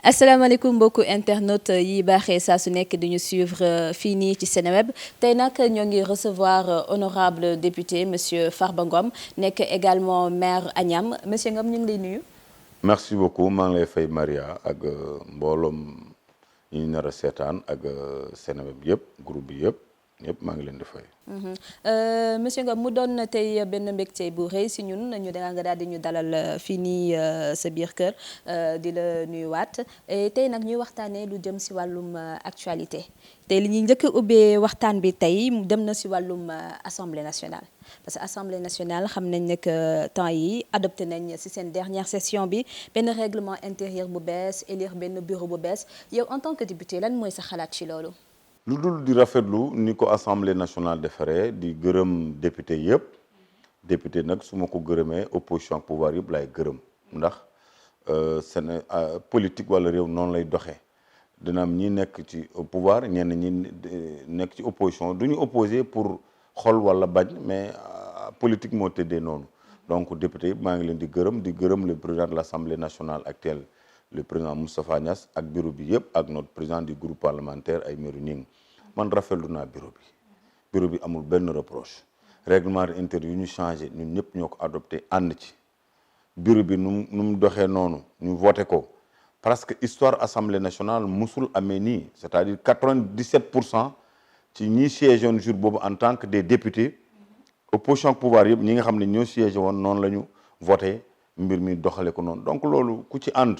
asalaamaaleykum mbokku internet yi baaxee saa su nekk di ñu suivre fii nii ci Seneweb tey nag ñoo ngi recevoir honorable député monsieur Farba Ngom nekk également maire Agnam monsieur Ngom ñu ngi lay nuyu. merci beaucoup maa ngi lay fay Maria ak mbooloom yi ñu nar a seetaan ak Seneweb yëpp groupe bi yëpp maa ngi leen di fay. monsieur Ngom mu doon tey benn mbégte bu rëy si ñun ñu nga daal di ñu dalal fii nii sa biir kër di la nuyuwaat tey nag ñuy waxtaanee lu jëm si wàllum actualité tey li ñuy njëkk a ubbee waxtaan bi tey dem na si wàllum assemblée nationale. parce que assemblée nationale xam nañ ne que temps yi adopté nañ si seen dernière session bi benn règlement intérieur bu bees élire benn bureau bu bees yow en tant que député lan mooy sa xalaat ci loolu. lu dul di rafetlu ni ko assemblée nationale defaree di gërëm député yëpp député nag su ma ko gërëmee opposition ak pouvoir yëpp lay gërëm ndax seen politique wala réew noonu lay doxee dina am ñi nekk ci pouvoir ñenn ñi nekk ci opposition du ñu opposé pour xol wala bañ mais politique moo tëddee noonu donc député yëpp maa ngi leen di gërëm le président de l'Assemblée nationale actuelle le président Moustapha Niasse ak bureau bi yëpp ak notre président du groupe parlementaire Aymérou Gningue man rafetlu naa bureau bi amul benn reproche règlement intérieur yu ñu changé ñun ñëpp ñoo ko adopté ànd ci bureau bi nu mu doxee noonu ñu voté ko parce que histoire assemblée nationale musul amee nii c'est-à-dire 97% ci ñi siégé woon jour boobu en tant que des députés opposition ak pouvoir yëpp ñi nga xam ne ñoo siégé woon noonu la ñu voté mbir mi doxale ko noonu donc loolu ku ci ànd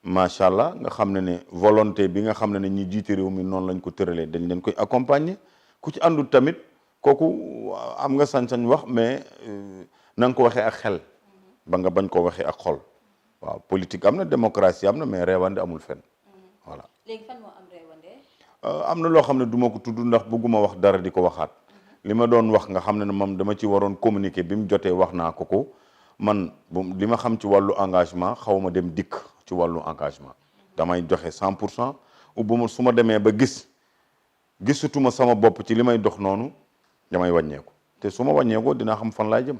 macha allah nga xam ne volonté bi nga xam ne ñi jiite réew mi noonu lañ ko tëralee dañ leen koy accompagner ku ci àndul tamit kooku am nga sañ-sañ wax mais na nga ko waxee ak xel ba nga bañ ko waxee ak xol waaw politique am na démocratie am na mais reewande amul fenn voilà. léegi fan moo am reewande. am na loo xam ne du ma ko tudd ndax bëgguma wax dara di ko waxaat li ma doon wax nga xam ne moom dama ci waroon communiquer bi mu jotee wax naa ko man li ma xam ci wàllu engagement xaw ma dem dikk ci wàllu engagement damay joxe 100% ou bu ma su ma demee ba gisatuma sama bopp ci li may dox noonu damay wàññeeku te su ma wàññeeku dinaa xam fan laa jëm.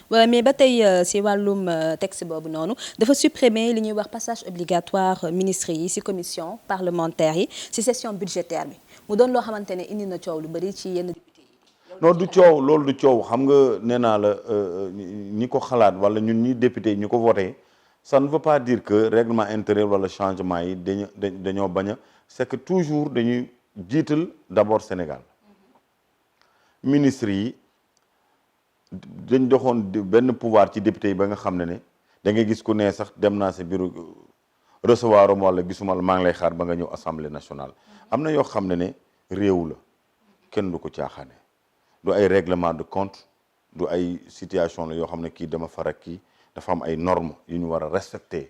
waaw mais ba tey si wàllum texte boobu noonu dafa supprimer li ñuy wax passage obligatoire ministres yi si commission parlementaire yi si session budgétaire bi mu doon loo xamante ne indi na coow lu bari ci yenn député yi. non du coow loolu du coow xam nga nee naa la ñi ko xalaat wala ñun ñi député yi ñu ko voté ça ne veut pas dire que règlement intérieur wala changement yi dañoo bañ a c'est que toujours dañuy jiital d'abord Sénégal ministres yi dañ doxoon benn pouvoir ci député yi ba nga xam ne da ngay gis ku ne sax dem naa sa bureau recevoir am wala gisuma la maa ngi lay xaar ba nga ñëw assemblée nationale am na yoo xam ne réew la kenn du ko caaxaane du ay règlement de compte du ay situation la yoo xam ne kii dama farak kii dafa am ay normes yu ñu war a respecter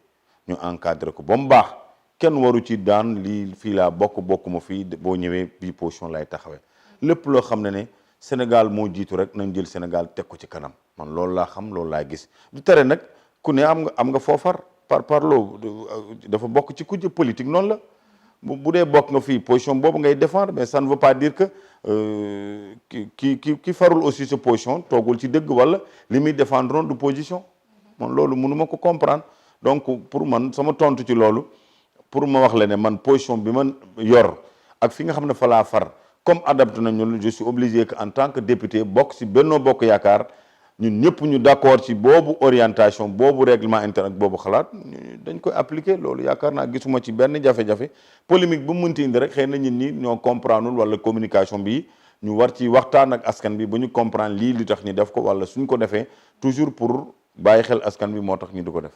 ñu encadrer ko ba mu baax kenn waru ci daan lii fii laa bokkuma fii boo ñëwee bii position lay taxawee lépp loo xam ne Sénégal moo jiitu rek nañ jël Sénégal teg ko ci kanam man loolu laa xam loolu laa gis du tere nag ku ne am nga foofar parloo dafa bokk ci kujje politique noonu la bu dee bokk nga fii position boobu ngay défendre mais ça ne veut pas dire que ki farul aussi sa position toogul ci dëgg wala li muy défendre du position man loolu mënuma ko comprendre donc pour man sama tontu ci loolu pour ma wax la ne man position bi man yor ak fi nga xam ne fa laa far comme adapté nañu je suis obligé que en tant que député bokk ci Benno Bokk Yaakaar ñun ñëpp ñu d'accord ci boobu orientation boobu règlement intérieur ak boobu xalaat dañ koy appliquer loolu yaakaar naa gisuma ci benn jafe-jafe polémique bu mu mënti indi rek xëy na ñun ñi ñoo comprendre wala communication bi ñu war ci waxtaan ak askan bi ba ñu comprendre lii li tax ñu def ko wala suñ ko defee toujours pour bàyyi xel askan bi moo tax ñu di ko def.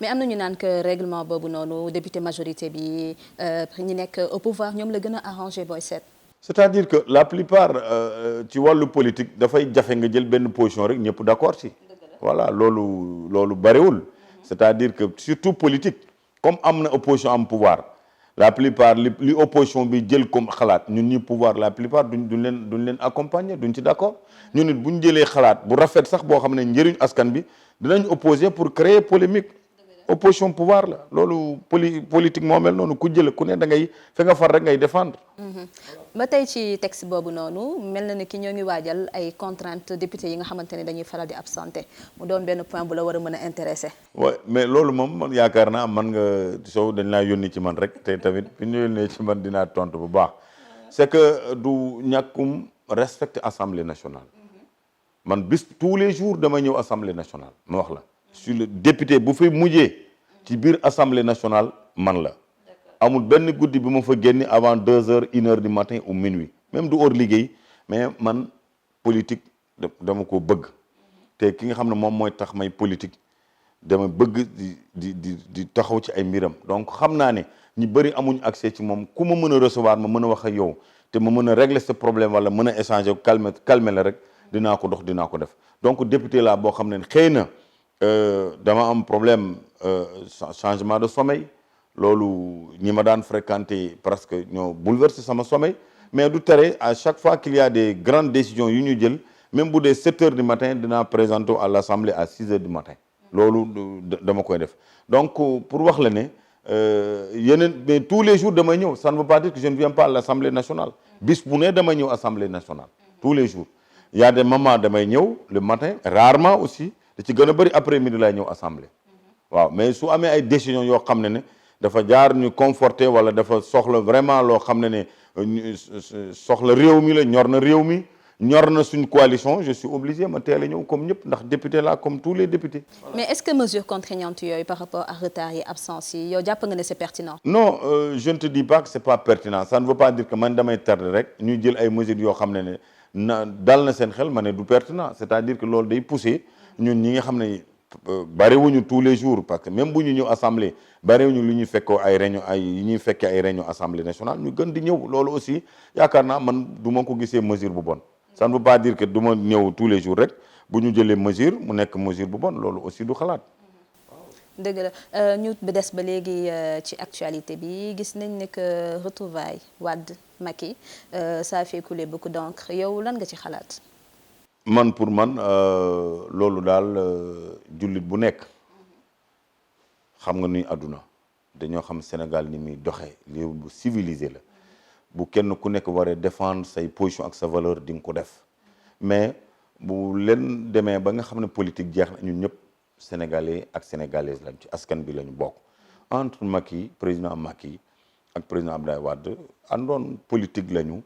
mais am na ñu naan que règlement boobu noonu député majorité bi ñi nekk au pouvoir ñoom la gën a arrangé booy seet. c'est-à-dire que la plupart ci wàllu politique dafay jafe nga jël benn position rek ñëpp d'accord ci. voilà loolu bariwul. c'est-à-dire que surtout politique comme am na opposition am pouvoir la plupart li opposition bi jël comme xalaat ñun ñi pouvoir la plupart duñ leen accompagner duñ ci d'accord ñun nit bu ñu jëlee xalaat bu rafet sax boo xam ne njëriñ askan bi dinañ opposer pour créer polémique opposition pouvoir la loolu politique moo mel noonu ku jël ku ne da ngay fa nga far rek ngay défendre. ba tey ci texte boobu noonu mel na ni ki ñoo ngi waajal ay contraintes député yi nga xamante ne dañuy faral di absenté mu doon benn point bu la war a mën a intéressé. waaw mais loolu moom man yaakaar naa man nga soo dañ laa yónni ci man rek te tamit bi ñu yónnee ci man dinaa tontu bu baax c'est que du ñàkkum respecter assemblée nationale. man bis tous les jours dama ñëw assemblée nationale ma wax la. sur le député bu fi mujjee ci biir assemblée nationale man la. amul benn guddi bi ma fa génne avant 2h 1h du matin ou minuit même du heure liggéey mais man politique dama ko bëgg. te ki nga xam ne moom mooy tax may politique dama bëgg di taxaw ci ay mbiram donc xam naa ne ñi bëri amuñ accès ci moom ku ma mën a recevoir ma mën a wax ak yow te ma mën a régler ce problème wala mën a échanger calmer la rek dinaa ko dox dinaa ko def donc député laa boo xam ne xëy na dama am problème changement de sommeil loolu ñi ma daan fréquenter presque ñoo bouleversé sama sommeil mais du tere à chaque fois qu'il y a des grandes décisions yu ñu jël même bu dee 7h du matin dinaa présenter à l'Assemblée à 6h du matin loolu dama koy def donc pour wax la ne yeneen mais tous les jours damay ñëw ça ne veut pas dire que je ne viens pas à l'Assemblée nationale bis bu ne damay ñëw Assemblée nationale tous les jours il y a des moments damay ñëw le matin rarement aussi da ci gën a bëri après-midi laay ñëw Assemblée waaw mais su amee ay décisions yoo xam ne dafa jaar ñu conforté wala dafa soxla vraiment loo xam ne soxla réew mi la ñor na réew mi ñor na suñ coalition je suis obligé ma teel a ñëw comme ñëpp ndax député là comme tous les députés. mais est-ce que mesures contraignantes yooyu par rapport à retard yi absence yi yow jàpp nga ne c'est pertinent. non je ne te dis pas que c'est pas pertinent ça ne veut pas dire que man damay tardé rek ñuy jël ay mesures yoo xam ne dal na seen xel ma ne du pertinent c'est-à-dire que loolu day pousser ñun ñi nga xam ne bariwuñu tous les jours parce que même bu ñu ñëw assemblée bariwuñu lu ñuy fekkoo ay réunion yi ñuy fekkee ay réunion assemblée nationale ñu gën di ñëw loolu aussi yaakaar naa man du ma ko gisee mesure bu bon ça ne veut pas dire que du ma ñëw tous les jours rek bu ñu jëlee mesure mu nekk mesure bu bon loolu aussi du xalaat. dëgg la ñu des ba léegi ci actualité bi gis nañ ne que retrouvailles Wade Macky ça a fait couler beaucoup d'encre yow lan nga ci xalaat. man pour man loolu daal jullit bu nekk xam nga ni àdduna dañoo xam Sénégal ni muy doxee réew bu civilisé la bu kenn ku nekk waree défendre say position ak sa valeur di nga ko def mais bu leen demee ba nga xam ne politique jeex na ñun ñëpp sénégalais ak sénégalaises lañ ci askan bi la ñu bokk entre Macky président Macky ak président Abdoulaye Wade àndoon politique lañu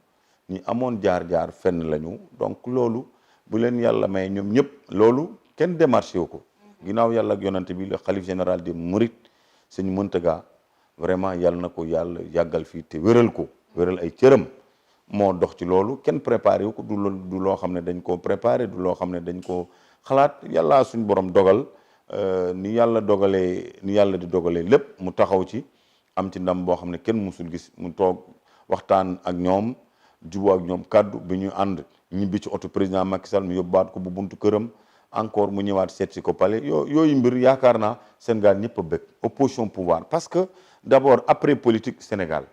ñi amoon jaar-jaar fenn lañu donc loolu. bu leen yàlla may ñoom ñëpp loolu kenn démarché wu ko ginnaaw yàlla ak yonante bi le xalif général des mourides Sëñ Muntaga vraiment yàlla na ko yàlla yàggal fii te wéral ko wéral ay cëram moo dox ci loolu kenn préparé wu ko du loo xam ne dañ koo préparé du loo xam ne dañ koo xalaat yàlla suñ borom dogal ni yàlla di dogalee lépp mu taxaw ci am ci ndam boo xam ne kenn musul gis mu toog waxtaan ak ñoom juboo ak ñoom kaddu bi ñu ànd ñibbi ci oto président Macky Sall mu yóbbaat ko bu buntu këram encore mu ñëwaat seet si ko palais yooyu mbir yaakaar naa Sénégal ñëpp a bëgg opposition pouvoir parce que d'abord après politique Sénégal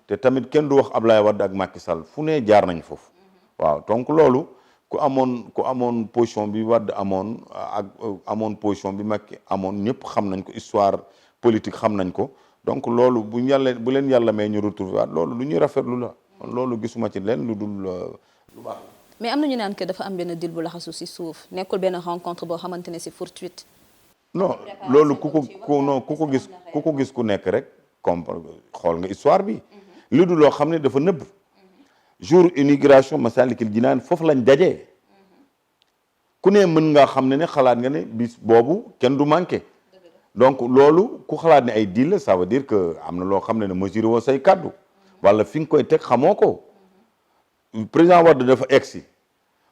te tamit kenn du wax Ablaye Wade ak Macky Sall fu ne jaar nañ foofu waaw donc loolu ku amoon position bi Wade amoon ak amoon position bi Macky amoon ñëpp xam nañ ko histoire politique xam nañ ko donc loolu bu leen yàlla may ñu retrouver waat loolu lu ñuy rafetlu la loolu gisuma ci leen lu dul lu baax. mais am na ñu naan que dafa am benn deal bu laxasu ci suuf nekkul benn rencontre boo xamante ne c'est fortuite. non loolu ku ko gis ku nekk rek comme xool nga histoire bi. lu dul loo xam ne dafa nëbb. jour inauguration Massalikul Jinaan foofu lañ dajee. ku ne mën nga xam ne xalaat nga ne bis boobu kenn du manqué. donc loolu ku xalaat ne ay deal la ça veut dire que am na loo xam ne mesuré woo say kaddu. wala fi nga koy teg xamoo ko. président Wade dafa egsi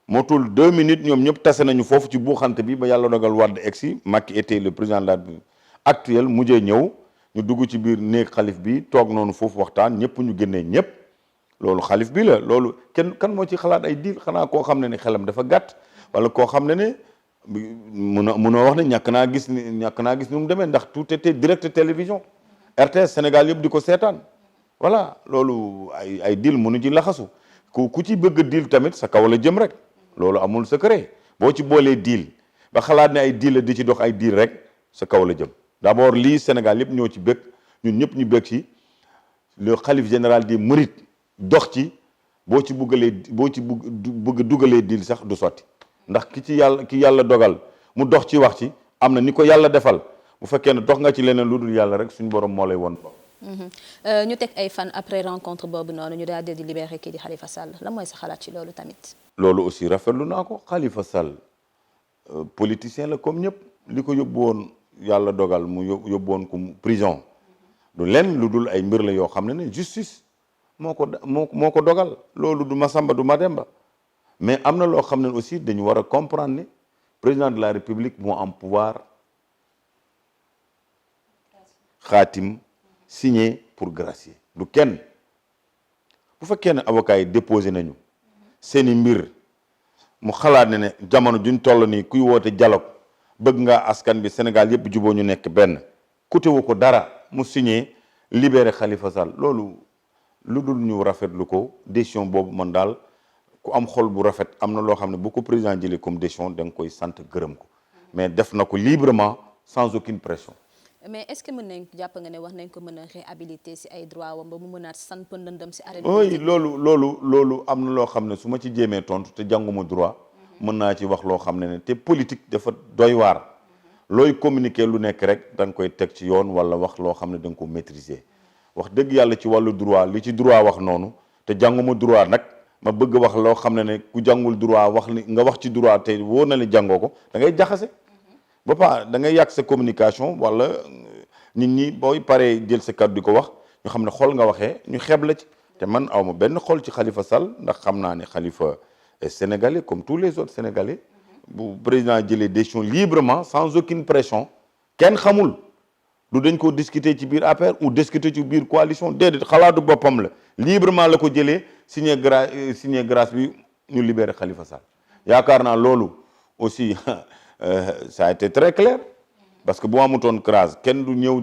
motul 2 minutes ñoom ñëpp tase nañu foofu ci buuxante bi ba yàlla dogal Wade egsi Macky était le président de la actuel mujjee ñëw ñu dugg ci biir néeg xalif bi toog noonu foofu waxtaan ñëpp ñu génnee ñëpp loolu xalif bi la loolu kan moo ci xalaat ay diil xanaa koo xam ne xelam dafa gàtt wala koo xam ne munoo wax ne ñàkk naa gis ni mu demee ndax tout était direct télévision RTS Sénégal yëpp di ko seetaan voilà loolu ay diil mënu ci laxasu ku ci bëgg diil tamit sa kaw la jëm rek loolu amul secret boo ci boolee diil ba xalaat ne ay diil la di ci dox ay diil rek sa kaw la jëm d'abord lii Sénégal yëpp ñoo ci bëgg ñun ñëpp ñu bëgg ci le khalife général des mourides dox ci boo ci bëgg dugalee dil sax du sotti ndax ki yàlla dogal mu dox ci wax ci am na ni ko yàlla defal bu fekkee ne dox nga ci leneen lu dul yàlla rek suñu borom moo lay won ñu teg ay fan après rencontre boobu noonu ñu daal di libéré kii di Khalifa Sall lan mooy sa xalaat ci loolu tamit. loolu aussi rafetlu naa ko Khalifa Sall politicien la comme ñëpp li ko yóbbu woon yàlla dogal mu yóbbu woon ko prison du lenn lu dul ay mbir la yoo xam ne justice moo ko dogal loolu du Masamba du Mademba mais am na loo xam ne aussi dañu war a comprendre ne président de la République moo am pouvoir xaatim signé pour gracier du kenn bu fekkee ne avocat yi déposé nañu seeni mbir mu xalaat ne jamono juñ toll nii kuy woote dialogue bëgg nga askan bi Sénégal yëpp juboo ñu nekk benn kutewu ko dara mu signé libéré Khalifa Sall loolu lu dul ñu rafetlu ko décision boobu man daal ku am xol bu rafet am na loo xam ne bu ko président jëlee comme décision da nga koy sant gërëm ko mais def na ko librement sans aucune pression. mais est-ce que mën nañ jàpp nga ne wax nañ ko mën a réhabiliter si ay droit wam ba mu mënaat sant ndëndam si arène. oui loolu am na loo xam ne su ma ci jéemee tontu te jànguma droit mën naa ci wax loo xam ne te politique dafa doy waar looy communiquer lu nekk rek da nga koy teg ci yoon wala wax loo xam ne da nga ko maîtriser wax dëgg yàlla ci wàllu droit li ci droit wax noonu te jànguma droit nag ma bëgg wax loo xam ne ku jàngul droit wax li nga wax ci droit te wóor na li jàngoo ko da ngay jaxase ba pare da ngay yàq sa communication wala nit ñi booy paree jël sa kàddu di ko wax ñu xam ne xol nga waxee ñu xeeb la ci te man awma benn xol ci Khalifa Sall ndax xam naa ne Khalifa est sénégalais comme tous les autres sénégalais bu président jëlee décision librement sans aucune pression kenn xamul du dañ ko discuter ci biir APR ou discuter ci biir coalition déedéet xalaatu boppam la librement la ko jëlee signé grâce bi ñu libéré Khalifa Sall yaakaar naa loolu aussi ça a été très clair parce que bu amutoon grâce kenn du ñëw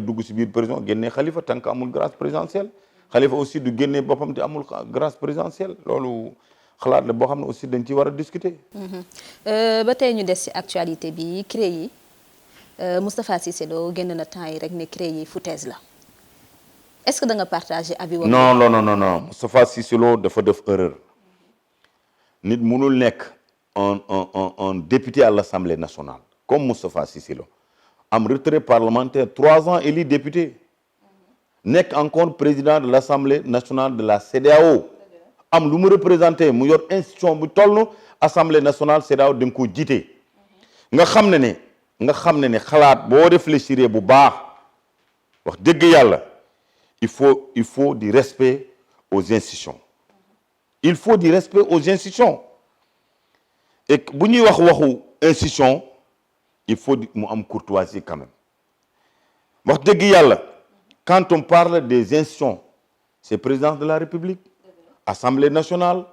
dugg si biir prison génnee Khalifa tant que amul grâce présidentielle Khalifa aussi du génnee boppam te amul grâce présidentielle loolu xalaat la boo xam ne aussi dañ ci war a discuter. ba tey ñu des ci actualité bi CREI yi Moustapha Cissé Lo génn na temps yi rek ne CREI yi foutaise la est-ce que da nga partager avis. non Moustapha Cissé Lo dafa def erreur nit mënul nekk un député à l'Assemblée nationale comme Moustapha Cissé Lo am retrait parlementaire 3 ans élu député nekk encore président de l'Assemblée nationale de la CEDEAO am lu mu représenté mu yor institution bu toll Assemblée nationale CEDEAO da nga ko jiite nga xam ne xalaat boo réfléchir bu baax wax dëgg yàlla il faut du respect aux institutions il faut du respect aux institutions et bu ñuy waxu institution il faut mu am courtoisie quand même wax dëgg yàlla quand on parle des institutions c'est présidence de la République Assemblée nationale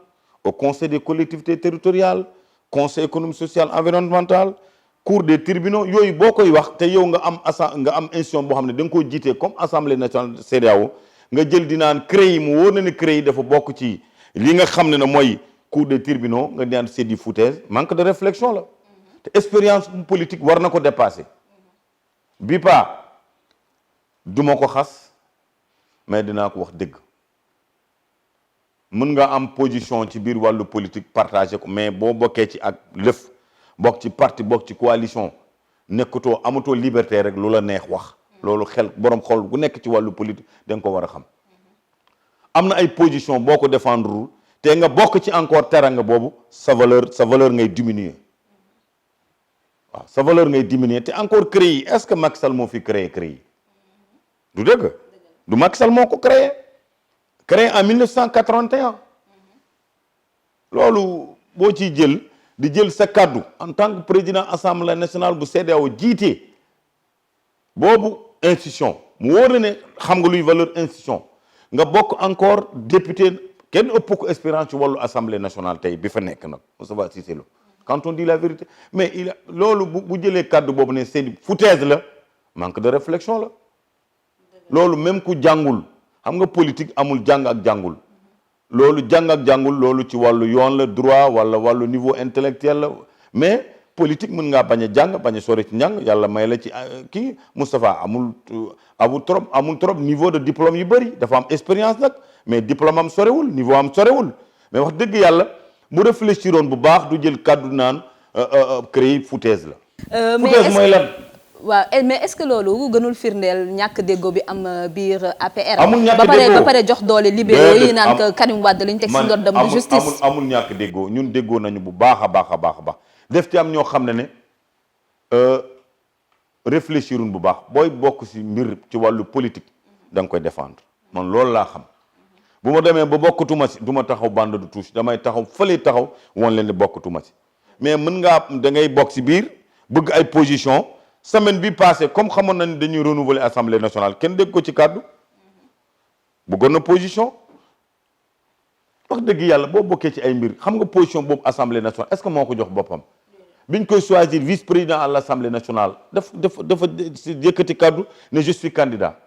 au conseil des collectivités territoriales conseil économique social environnemental cour des tribunaux yooyu boo koy wax te yow nga am institution boo xam ne da nga koy jiite comme Assemblée nationale CEDEAO nga jël di naan CREI mu wóor na ne CREI dafa bokk ci li nga xam ne mooy cour des tribunaux nga naan c'est du foutaise manque de réflexion la te expérience politique war na ko dépasser bi pa duma ko xas mais dinaa ko wax dëgg mën nga am position ci biir wàllu politique partagé ko mais boo bokkee ci ak lëf bokk ci parti bokk ci coalition nekkutoo amatoo liberté rek lu la neex wax loolu xel borom xol bu nekk ci wàllu politique da nga ko war a xam am na ay position boo ko défendre te nga bokk ci encore teranga boobu sa valeur ngay diminuer waaw sa valeur ngay diminuer te encore CREI est-ce que Macky Sall moo fi créé CREI du dëgg du Macky Sall moo ko créé en 1981 loolu boo ciy jël sa kaddu en tant que président assemblée nationale bu CEDEAO jiite boobu institution mu wóor na ne xam nga luy valeur institution nga bokk encore député kenn ëpp ko expérience ci wàllu assemblée nationale tey bi fa nekk nag Moustapha Cissé Lo quand on dit la vérité mais loolu bu jëlee kaddu boobu ne c'est foutaise la manque de réflexion la loolu même ku jàngul xam nga politique amul jàng ak jàngul loolu jàng ak jàngul loolu ci wàllu yoon la droit wala wàllu niveau intellectuel la mais politique mën ngaa bañ a jàng bañ a sori ci njàng yàlla may la ci kii Moustapha amul trop niveau de diplôme yu bëri dafa am expérience nag mais diplôme am sorewul niveau am sorewul mais wax dëgg yàlla bu réfléchiroon bu baax du jël kàddu naan créer foutaise la. foutaise mooy lan. waaw mais est-ce que loolu gënul firndeel ñàkk déggoo bi am biir APR. amul ñàkk déggoo ba pare jox doole libéraux yi naan que Karim Wade lañ teg si ndoddam justice. amul ñàkk déggoo ñun déggoo nañu bu baax a baax a baax a baax def ci am ñoo xam ne réfléchirun bu baax booy bokk si mbir ci wàllu politique da nga koy défendre man loolu laa xam bu ma demee ba bokkatuma si du ma taxaw bande de touche damay taxaw fële taxaw woon leen ni bokkatuma si mais mën ngaa da ngay bokk si biir bëgg ay position semaine bi passé comme xamoon na ni dañuy renouveler assemblée nationale kenn dégg ko ci kàddu bëggoon na position wax dëgg yàlla boo bokkee ci ay mbir xam nga position boobu assemblée nationale est-ce que moo ko jox boppam biñ koy choisir vice président à l'assemblée nationale dafa yëkkati kàddu ne je suis candidat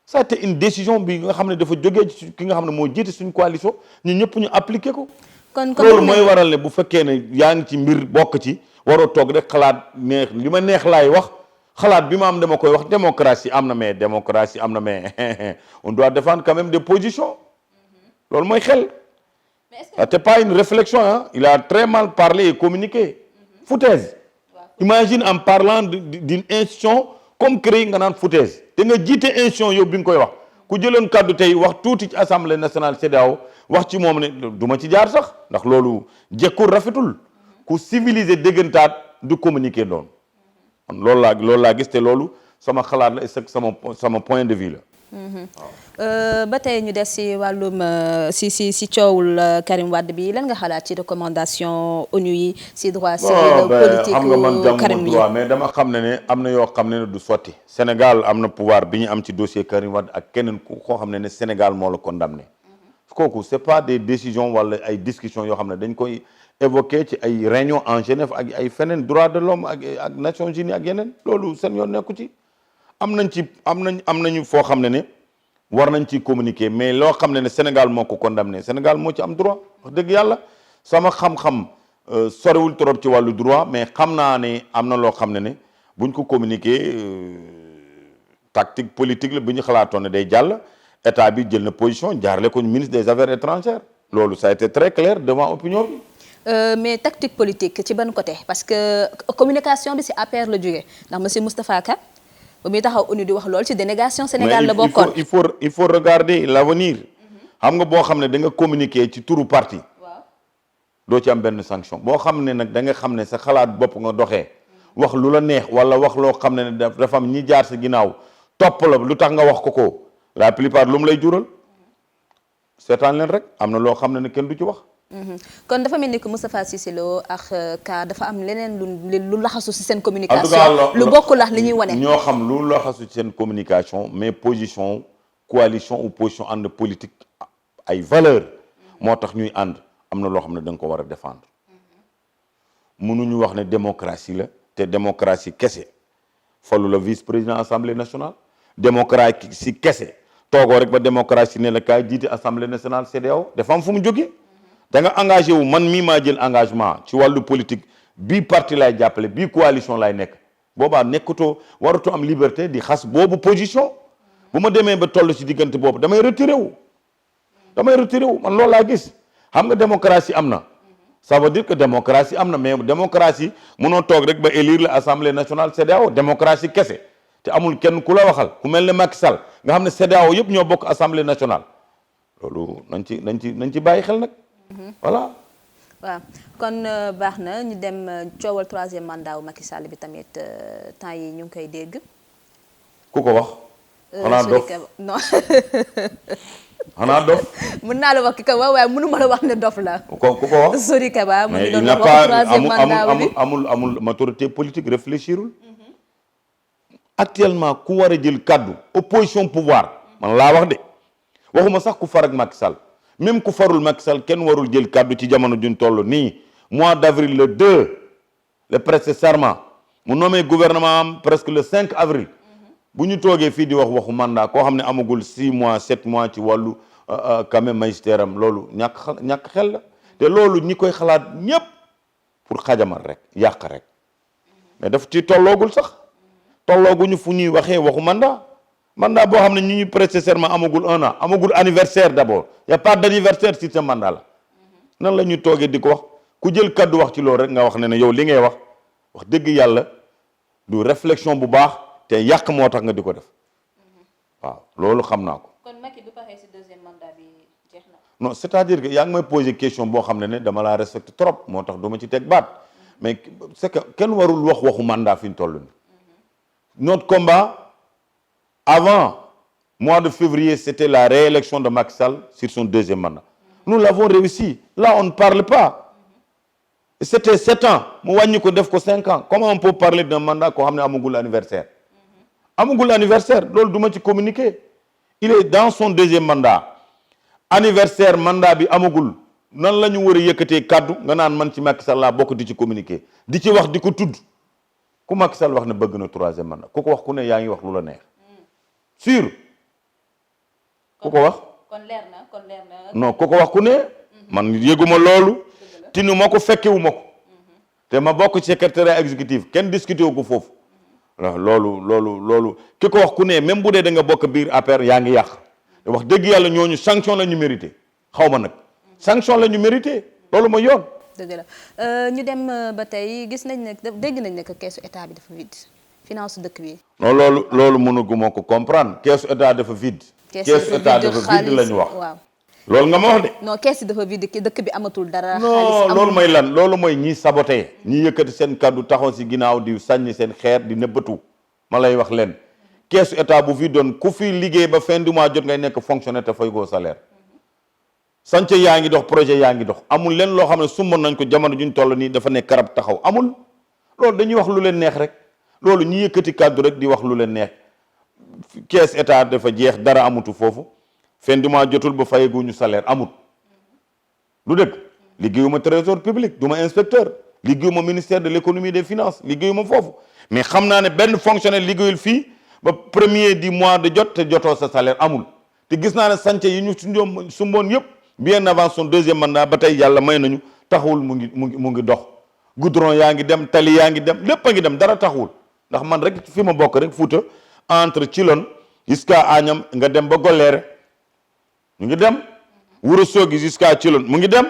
ça a été une décision bi nga xam ne dafa jógee ci ki nga xam ne moo jiite suñu coalition ñun ñëpp ñu appliqué ko. kon loolu mooy waral ne bu fekkee ne yaa ngi ci mbir bokk ci waroo toog rek xalaat neex li ma neex laay wax xalaat bi ma am dama koy wax démocratie am na mais on doit défendre quand même des positions loolu mooy xel. c'était pas une réflexion hein il a très mal parlé et communiqué. foutaise. Imagine en parlant d'une institution comme créé nga naan foutaise te nga jiite institution yow bi nga koy wax ku jëloon kàddu tey wax tuuti ci assemblée nationale CEDEAO wax ci moom ne du ma ci jaar sax ndax loolu jekkul rafetul ku civilisé déggantaat du communiquer doon loolu laa gis te loolu sama xalaat la sama point de vue la. ba tey ñu des si wàllum si coowul Karim Wade bi lan nga xalaat ci recommandation ONU yi si droit civil politique xam nga man jàmm droit mais dama xam ne am na yoo xam ne du sotti Sénégal am na pouvoir bi ñu am ci dossier Karim Wade ak keneen koo xam ne Sénégal moo la condamné kooku c'est pas des décisions wala ay discussions yoo xam ne dañ koy évoqué ci ay réunions en Genève ak ay feneen droit de l'homme ak Nations Unies ak yeneen loolu seen yoon nekku ci am nañu foo xam ne war nañ ci communiquer mais loo xam ne Sénégal moo ko condamné Sénégal moo ci am droit wax dëgg yàlla sama xam-xam soriwul trop ci wàllu droit mais xam naa ne am na loo xam ne buñ ko communiquer tactique politique la bu ñu xalaatoon ne day jàll état bi jël na position jaarale ko ministre des affaires étrangères loolu ça a été très clair devant opinion bi. Mais tactique politique ci ban côté parce que communication bi ci APR la jógee ndax monsieur Moustapha Ka ba muy taxaw ONU di wax lool ci délégation Sénégal la bokkoon il faut regarder l'avenir xam nga boo xam ne da nga communiquer ci turu parti doo ci am benn sanction boo xam ne nag da nga xam ne sa xalaat bopp nga doxee wax lu la neex wala wax loo xam ne dafa am ñi jaar sa ginnaaw topp la lu tax nga wax ko la plupart lu mu lay jural seetaan leen rek am na loo xam ne kenn du ci wax. kon dafa mel ni que Moustapha Cissé Lo ak Ka dafa am leneen lu laxasu ci seen communication lu bokkul ak li ñuy wane. ñoo xam lu laxasu ci seen communication mais position coalition ou position ànd politique ay valeur moo tax ñuy ànd am na loo xam ne da nga ko war a défendre mënuñu wax ne démocratie la te démocratie kese falu la vice président assemblée nationale démocratie kese toogoo rek ba démocratie ne la kaay jiite assemblée nationale CEDEAO dafa am fu mu jógee. da nga engagé wu man mii maa jël engagement ci wàllu politique bii parti lay jàppale bii coalition lay nekk boobaa nekkatoo waratoo am liberté di xas boobu position bu ma demee ba toll ci diggante boobu damay retiré wu man loolu laa gis xam nga démocratie am na ça veut dire que démocratie am na mais démocratie mënoo toog rek ba élire la assemblée nationale CEDEAO démocratie kese te amul kenn ku la waxal ku mel ne Macky Sall nga xam ne CEDEAO yëpp ñoo bokk assemblée nationale loolu nañ ci bàyyi xel nag. voilà. waaw kon baax na ñu dem coowal troisième mandat wu Macky Sall bi tamit temps yi ñu ngi koy dégg. ku ko wax. xanaa dof non. xanaa dof. mën naa la wax ki ko wax waaye mënu ma la wax ne dof la. ku ko wax. Sori Kaba mu ngi doon mais wax troisième mandat bi amul maturité politique réfléchirul. actuellement ku war a jël kaddu opposition pouvoir man laa wax de waxuma sax ku far ak Macky Sall. même ku farul Macky Sall kenn warul jël kàddu ci jamono juñ toll nii mois d'avril le 2 le prêter serment mu nommé gouvernement am presque le 5 avril bu ñu toogee fii di waxu mandat koo xam ne amagul 6 mois 7 mois ci wàllu quand même magistère am loolu ñàkk xel la te loolu ñi koy xalaat ñépp pour xajamal rek yàq rek mais daf ci tolloogul sax tollooguñu fu ñuy waxee waxu mandat boo xam ne ñu ñuy prêter serment amagul 1 an amagul anniversaire d'abord y a pas d'anniversaire si ce mandat la nan la ñuy toogee di ko wax ku jël kaddu wax ci loolu rek nga wax ne yow li ngay wax dëgg yàlla du réflexion bu baax te yàq moo tax nga di ko def waaw loolu xam naa ko. kon Macky du paree ci deuxième mandat bi jeex na. non c'est-à-dire que yaa ngi may poser question boo xam ne dama laa respecte trop moo tax du ma ci teg baat mais c'est que kenn warul waxu mandat fi ñu toll nii. Notre combat avant mois de février c'était la réélection de Macky Sall sur son deuxième mandat. Nous l'avons réussi. Là on ne parle pas. C'était 7 ans mu wàññi ko def ko 5 ans comment on peut parler d'un mandat koo xam ne amagul anniversaire. amagul anniversaire loolu du ma ci communiquer. Il est dans son deuxième mandat anniversaire mandat bi amagul nan la ñu war a yëkkatee kaddu nga naan man ci Macky Sall laa bokk di ci communiquer di ci wax di ko tudd ku Macky Sall wax ne bëgg na 3e mandat ku ko wax ku ne yaa ngi wax lu la neex sûr ku ko wax. kon leer na non ku ko wax ku ne man yëguma loolu tinu ma ko fekkewu ma ko te ma bokk ci secrétariat exécutif kenn discuté wu ko foofu loolu ki ko wax ku ne même bu dee da nga bokk biir APR yaa ngi yàq wax dëgg yàlla ñooñu sanction la ñu mérité xaw ma nag sanction la ñu mérité loolu mooy yoon. dëgg la ñu dem ba tey gis nañ ne dégg nañ ne que keesu état bi dafa vide finance dëkk bi. non loolu mënuguma ko comprendre keesu état dafa vide. keesu état dafa vide la ñu wax waaw. loolu nga ma wax de. non kees yi dafa vide dëkk bi amatul dara. non loolu mooy lan loolu mooy ñi saboté ñi yëkkati seen kaddu taxaw si ginnaaw di sànni seen xeer di nëbbatu ma lay wax leen keesu état bu fi doon ku fi liggéey ba fin du mois jot ngay nekk fonctionnaire te fay koo salaire chantier yaa ngi dox projet yaa ngi dox amul leen loo xam ne sumboon nañ ko jamono juñ toll nii dafa nekk karab taxaw amul loolu dañuy wax lu leen neex rek loolu ñi yëkkati kaddu rek di wax lu leen neex kees état dafa jeex dara amutu foofu fin du mois jotul ba fayeguñu salaire amut lu dëgg liggéeyuma trésor public du ma inspecteur liggéeyuma ministère de l'économie et des finances liggéeyuma foofu mais xam naa ne benn fonctionnaire liggéeyul fii ba premier du mois de jot te jotoo sa salaire amul te gis naa ne chantier yi ñu sumboon yëpp bien avant son deuxième mandat ba tey yàlla may nañu taxawul mu ngi dox goudron yaa ngi dem tali yaa ngi dem lépp a ngi dem dara taxawul ndax man rek fi ma bokk rek Fouta entre Thilogne jusqu'à Agnam nga dem ba Goléré ñu ngi dem Ourossogui jusqu'à Thilogne mu ngi dem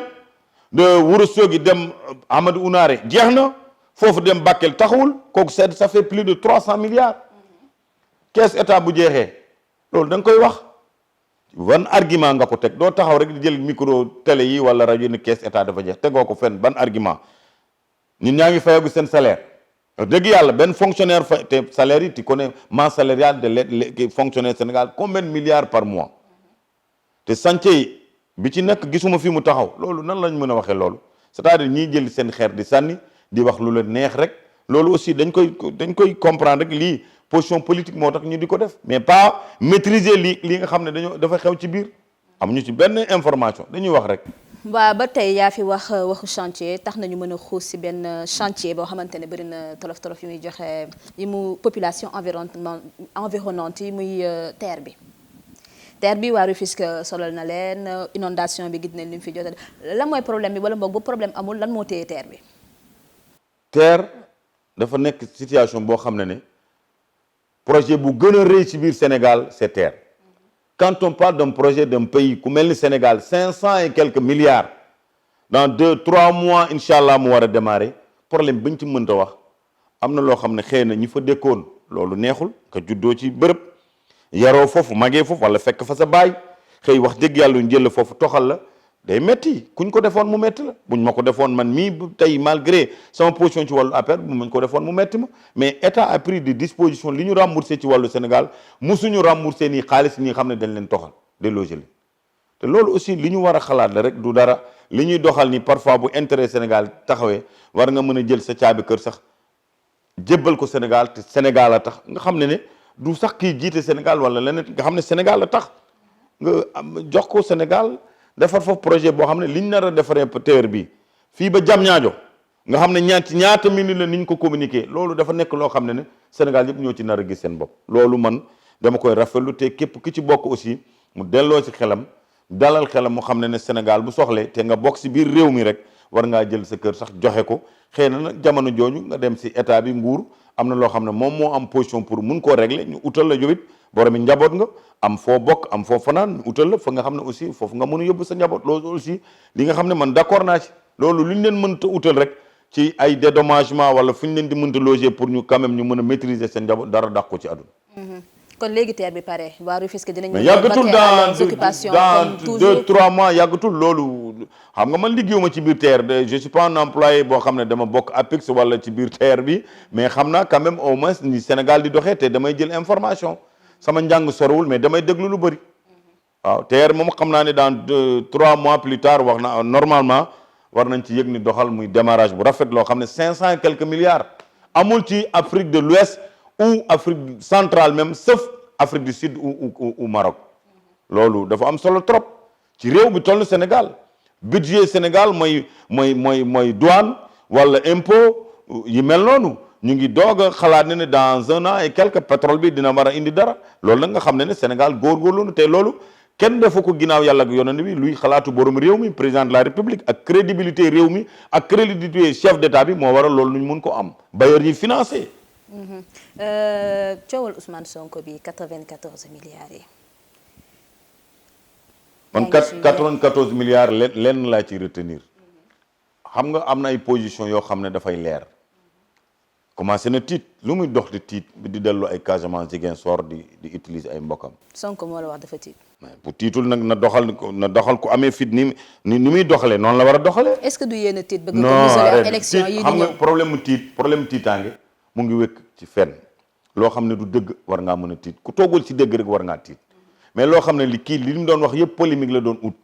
de Ourossogui dem Amadou Ounaare jeex na foofu dem Bakel taxawul kooku ça fait plus de 300 milliards kees état bu jeexee loolu da nga koy wax ban argument nga ko teg doo taxaw rek di jël micro télé yi wala rajo ni kees état dafa jeex tegoo ko fenn ban argument ñun ñaa ngi fayagu seen salaire dëgg yàlla benn fonctionnaire fa te salaire yi tu connais masse salariale de les fonctionnaires Sénégal combien de milliards par mois te chantier yi bi ci nekk gisuma fi mu taxaw loolu nan lañ mën a waxee loolu c'est-à-dire ñiy jël seen xeer di sànni di wax lu leen neex rek loolu aussi dañ koy comprendre rek lii position politique moo tax ñu di ko def mais pas maîtriser li nga xam ne dafa xew ci biir amuñu ci benn information dañuy wax rek. waaw ba tey yaa fi waxu chantier tax nañu mën a xuus si benn chantier boo xamante ne bëri na tolof yu muy joxe yi mu population environnante yi muy terre bi waa Rufisque solal na leen inondation bi gis nañ li mu fi jot lan mooy problème bi wala boog bu problème amul lan moo téye terre bi. terre dafa nekk situation boo xam ne projet bu gën a rëy ci biir Sénégal c'est terre. Quand on parle d'un projet d'un pays ku mel ni Sénégal 500 et quelques milliards dans 2-3 mois incha allah mu war a démarrer problème bañ ci mënta wax am na loo xam ne xëy na ñi fa dëkkoon loolu neexul nga juddoo ci bërëb yaroo foofu magee foofu wala fekk fa sa baay xëy wax dëgg yàlla ñu jël foofu toxal la day metti kuñ ko defoon mu metti la buñ ma ko defoon man mii tey malgré sama position ci wàllu affaire bu mañ ko defoon mu metti ma mais état a pris des dispositions li ñu remboursé ci wàllu Sénégal musuñu remboursé nii xaalis ñi xam ne dañ leen toxal délogé leen te loolu aussi li ñu war a xalaat la rek du dara li ñuy doxal ni parfois bu intérêt Sénégal taxawee war nga mën a jël sa caabi kër sax jébbal ko Sénégal te Sénégal a tax nga xam ne du sax kii jiite Sénégal wala leneen nga xam ne Sénégal a tax nga jox ko Sénégal defar foofu projet boo xam ne liñ nar a defaree terre bi fii ba Diamniadio nga xam ne ñaata minute la ni ñu ko communiqué loolu dafa nekk loo xam ne Sénégal yëpp ñoo ci nar a gis seen bopp loolu man dama koy rafetlu te képp ki ci bokk aussi mu delloo ci xelam dalal xelam mu xam ne Sénégal bu soxlee te nga bokk si biir réew mi rek war ngaa jël sa kër sax joxe ko xëy na nag jamono jooju nga dem si état bi nguur am na loo xam ne moom moo am position pour mun koo régler ñu utal la yowit boromi njaboot nga am foo bokk am foo fanaan ñu utal la fa nga xam ne aussi foofu nga mën a yóbbu sa njaboot loolu aussi li nga xam ne man d'accord naa ci loolu lu ñu leen mënta utal rek ci ay dédommagement wala fu ñu leen di mënta loger pour ñu quand même ñu mën a maîtriser seen njaboot dara dàq ko ci àdduna. kon léegi TER bi pare waa Rufisque dinañu. mais yàggatul dans 2-3 mois yàggatul loolu xam nga man liggéeyuma ci biir TER je suis pas un employé boo xam ne dama bokk APIX wala ci biir TER bi mais xam naa quand même au moins ni Sénégal di doxee te damay jël information sama njàng sorowul mais damay déglu lu bëri waaw TER moom xam naa ne dans 3 mois plus tard wax na normalement war nañ ci yëg ni doxal muy démarrage bu rafet loo xam ne 500 et quelques milliards amul ci Afrique de l'Ouest ou Afrique centrale même sauf Afrique du Sud ou Maroc loolu dafa am solo trop ci réew bi toll Sénégal budget Sénégal mooy douane wala impôt yi mel noonu ñu ngi doog a xalaat ne dans 1 an et quelque pétrole bi dina war a indi dara loolu nag nga xam ne Sénégal góorgóorlu te loolu kenn defu ko ginnaaw yàlla ak yonent bi luy xalaatu borom réew mi président de la république ak crédibilité réew mi ak crédibilité chef d'état bi moo waral loolu ñu mun ko am bailleurs yi financé. coowal Ousmane Sonko bi 94 milliards yi. man 94 milliards lenn laa ci retenir xam nga am na ay position yoo xam ne dafay leer commencé na tiit lu muy dox di tiit di dellu ay Casamance Ziguinchor di utiliser ay mbokkam. Sonko moo la wax dafa tiit. bu tiitul nag na doxal ku amee fit ni muy doxalee noonu la war a doxalee. est-ce que du yéen a tiit bëgg ko musalee ak élection yi di ñëw xam nga problème tiitaange mu ngi wékk ci fenn loo xam ne du dëgg war ngaa mën a tiit ku toogul ci dëgg rek war ngaa tiit mais loo xam ne li mu doon wax yëpp polémique la doon ut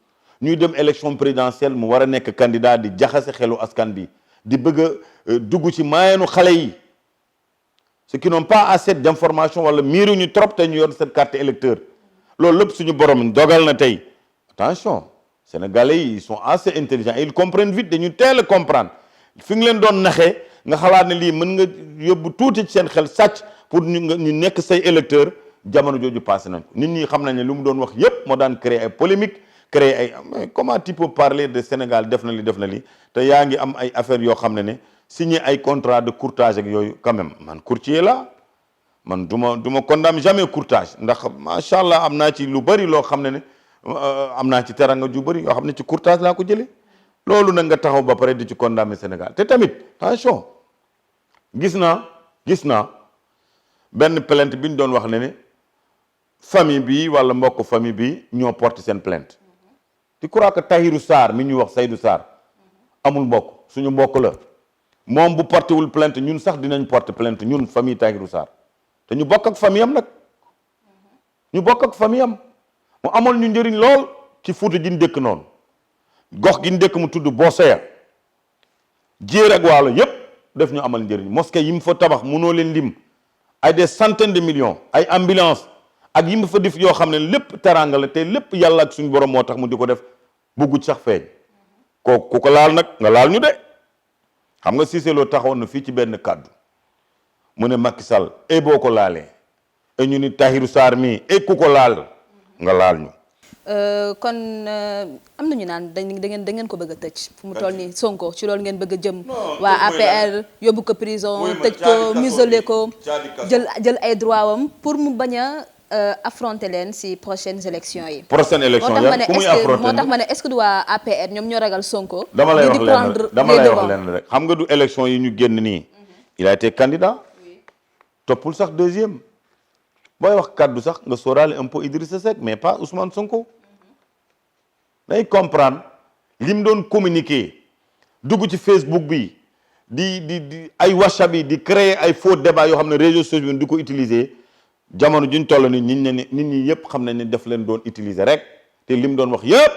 ñuy dem élection présidentielle mu war a nekk candidat di jaxase xelu askan bi di bëgg a dugg ci maayeenu xale yi ceux qui n'ont pas assez d'information wala miiruñu trop te ñu yor cette carte électeur loolu lépp suñu borom dogal na tey attention sénégalais yi ils sont assez intelligents et ils comprennent vite dañu teel a comprendre fi nga leen doon naxee nga xalaat ne lii mën nga yóbbu tuuti ci seen xel sàcc pour ñu nekk say électeur jamono jooju passé nañ ko nit ñi xam nañ ne lu mu doon wax yépp moo daan créer ay polémique créer ay comment tu peux parler de Sénégal def na li te yaa ngi am ay affaires yoo xam ne signé ay contrat de courtage ak yooyu quand même man courtier la man du ma condamne jamais courtage ndax macha allah am naa ci lu bëri loo xam ne am naa ci teranga ju bëri yoo xam ne ci courtage laa ko jëlee loolu nag nga taxaw ba pare di ci condamner Sénégal te tamit attention gis naa benn plainte bi ñu doon wax ne famille bi wala mbokk famille bi ñoo porte seen plainte tu crois que Tahirou Sarr mi ñuy wax Seydou Sarr amul mbokk suñu mbokk la moom bu porté wul plainte ñun sax dinañ porter plainte ñun famille Tahirou Sarr te ñu bokk ak famille am nag ñu bokk ak famille am mu amoon ñu njëriñ lool ci Fuuta gi ñu dëkk noonu gox gi ñu dëkk mu tudd Boseya Jéer ak Waalo yépp def ñu amal njëriñ mosquée yi mu fa tabax munoo leen lim ay des centaines de millions ay ambulance ak yi mu fa def yoo xam ne lépp teraanga la te lépp yàlla ak suñu borom moo tax mu di ko def buggu sax feeñ ku ko laal nag nga laal ñu de xam nga Cissé Lo taxawoon na fii ci benn kàddu mu ne Macky Sall boo ko laalee et ñu ni Tahirou Sarr mii ku ko laal nga laal ñu. kon am na ñu naan da ngeen ko bëgg a tëj fu mu toll nii Sonko ci loolu ngeen bëgg a jëm. waa APR yóbbu ko prison tëj ko muselé ko jël ay droit wam pour mu bañ a affronter leen si prochaines élections yi. prochaine élection ya ku muy affronter moo tax ma ne est-ce que du waa APR ñoom ñoo ragal Sonko. dama lay wax leen rek xam nga du élection yi ñu génn nii. il a été candidat. toppul sax deuxième. booy wax kaddu sax nga sóoraale un peu Idrissa Seck mais pas Ousmane Sonko. day comprendre li mu doon communiquer dugg ci Facebook bi di ay WhatsApp yi di créer ay faux débat yoo xam ne réseaux sociaux di ko utiliser jamono juñ toll ni nit ñi yëpp xam nañ ne def leen doon utiliser rek te li mu doon wax yëpp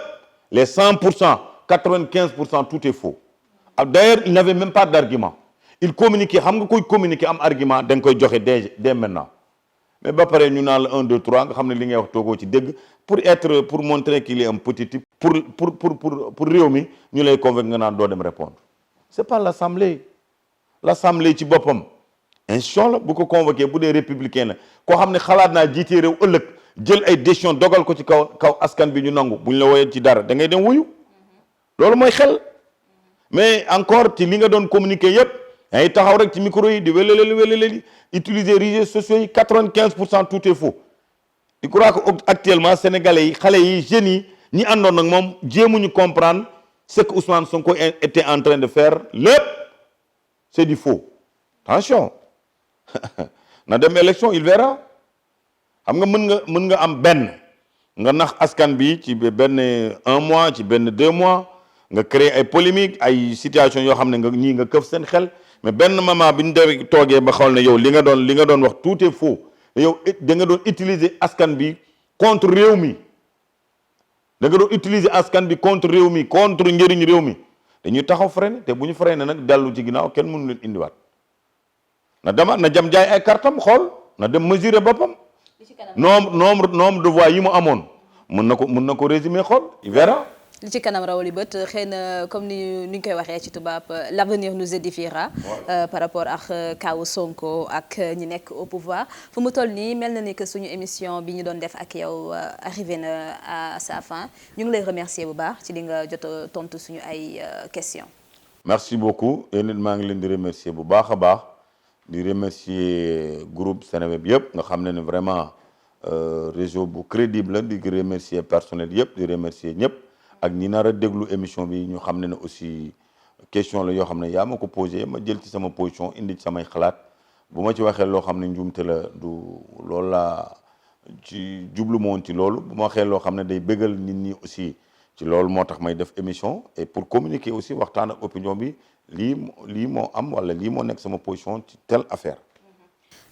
les 100% 95% tout est faux. D'ailleurs il n'avait même pas d'argument il communiquait xam nga koy communiquer am argument da nga koy joxe dès maintenant. mais ba pare ñu naan la 1 2 3 nga xam ne li ngay wax toogoo ci dégg pour montrer qu'il est un petit type pour réew mi ñu lay convaincre nga naan doo dem répondre c'est pas l'assemblée ci boppam institution la bu ko convoqué bu dee républicain la koo xam ne xalaat naa jiite réew ëllëg jël ay décision dogal ko ci kaw askan bi ñu nangu buñ la woyee ci dara da ngay dem wuyu loolu mooy xel mais encore ci li nga doon communiquer yépp ay taxaw rek ci micro yi di weleleli utiliser réseaux sociaux yi 95% tout est faux. Je crois que actuellement sénégalais yi xale yi jeunes yi ñi àndoon nag moom jéemuñu comprendre ce que Ousmane Sonko était en train de faire lépp c'est du faux. Attention na dem élection il verra xam nga mën nga am benn nga nax askan bi ci benn 1 mois ci benn 2 mois nga créer ay polémique ay situation yoo xam ne nga ñii nga këf seen xel mais benn moment bi ñu de toogee ba xool ne yow li nga doon wax tout est faux yow da nga doon utiliser askan bi contre réew mi da nga doon utiliser askan bi contre réew mi contre njëriñ réew mi dañuy taxaw freiné te bu ñu freiné nag dellu ci ginnaaw kenn mënu leen indiwaat na demaat na jam jaay ay kartam xool na dem mesurer boppam nombre de voix yi mu amoon mën na ko résumer xool il verra. li ci kanam rawali bët xëy na comme ni ñu koy waxee ci tubaab l'avenir nous édifiera par rapport ak kawu Sonko ak ñi nekk au pouvoir fu mu toll nii mel na ni que suñu émission bi ñu doon def ak yow arrivé na à sa fin ñu ngi lay remercier bu baax ci li nga jot a tontu suñu ay questions. merci beaucoup yéen it maa ngi leen di remercier bu baax a baax di remercier groupe Seneweb yëpp nga xam ne vraiment réseau bu crédible la di remercier personnel yëpp di remercier ñëpp. ak ñi nar a déglu émission bi ñu xam ne aussi question la yoo xam ne yaa ma ko posé ma jël ci sama position indi ci samay xalaat bu ma ci waxee loo xam ne njuumte la du loolu laa ci jublu ma woon ci loolu bu ma waxee loo xam ne day bégal nit ñi aussi ci loolu moo tax may def émission et pour communiquer aussi waxtaan ak opinion bi lii moo am wala lii moo nekk sama position ci telle affaire.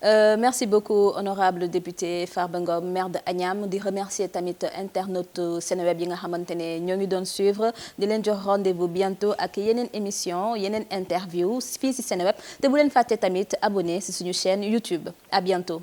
Merci beaucoup honorable député Farba Ngom maire de Agnam di remercier tamit internaute Seneweb yi nga xamante ne ñoo ngi doon suivre di leen jox rendez-vous bientôt ak yeneen émission yeneen interview fii ci Seneweb te bu leen fàtte tamit abonné ci suñu chaîne YouTube à bientôt.